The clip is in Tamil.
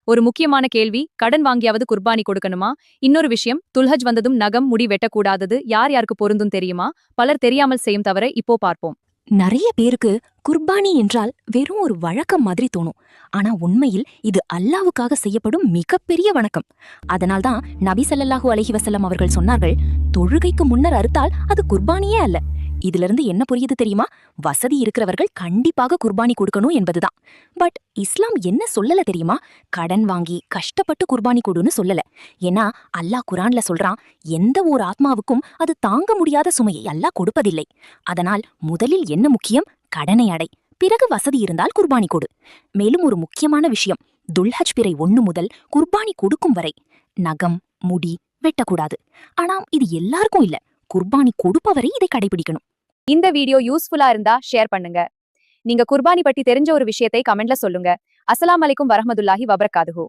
ஒரு முக்கியமான கேள்வி, கடன் வாங்கியாவது குர்பானி கொடுக்கணுமா? இன்னொரு விஷயம், துல்ஹஜ் வந்ததும் நகம், முடி வெட்டக்கூடாதது யார் யாருக்கு பொருந்தும் தெரியுமா? பலர் தெரியாமல் செய்யும் தவிர இப்போ பார்ப்போம். நிறைய பேருக்கு குர்பானி என்றால் வெறும் ஒரு வழக்கம் மாதிரி தோணும். ஆனா உண்மையில் இது அல்லாவுக்காக செய்யப்படும் மிகப்பெரிய வணக்கம். அதனால்தான் நபி ஸல்லல்லாஹு அலைஹி வஸல்லம் அவர்கள் சொன்னார்கள், தொழுகைக்கு முன்னர் அறுத்தால் அது குர்பானியே அல்ல. இதுல இருந்து என்ன புரியுது தெரியுமா? வசதி இருக்கிறவர்கள் கண்டிப்பாக குர்பானி கொடுக்கணும் என்பதுதான். பட் இஸ்லாம் என்ன சொல்லல தெரியுமா? கடன் வாங்கி கஷ்டப்பட்டு குர்பானி கொடுன்னு சொல்லல. ஏன்னா அல்லாஹ் குர்ஆன்ல சொல்றான், எந்த ஒரு ஆத்மாவுக்கும் அது தாங்க முடியாத சுமையை அல்லாஹ் கொடுப்பதில்லை. அதனால் முதலில் என்ன முக்கியம்? கடனை அடை, பிறகு வசதி இருந்தால் குர்பானி கொடு. மேலும் ஒரு முக்கியமான விஷயம், துல்ஹஜ் பிறை 1 முதல் குர்பானி கொடுக்கும் வரை நகம், முடி வெட்டக்கூடாது. ஆனா இது எல்லாருக்கும் இல்ல, குர்பானி கொடுப்பவரை இதை கடைபிடிக்கணும். இந்த வீடியோ யூஸ்ஃபுல்லா இருந்தா ஷேர் பண்ணுங்க. நீங்க குர்பானி பத்தி தெரிஞ்ச ஒரு விஷயத்தை கமெண்ட்ல சொல்லுங்க. அஸ்ஸலாமு அலைக்கும் வரஹ்மத்துல்லாஹி வபரகாத்துஹு.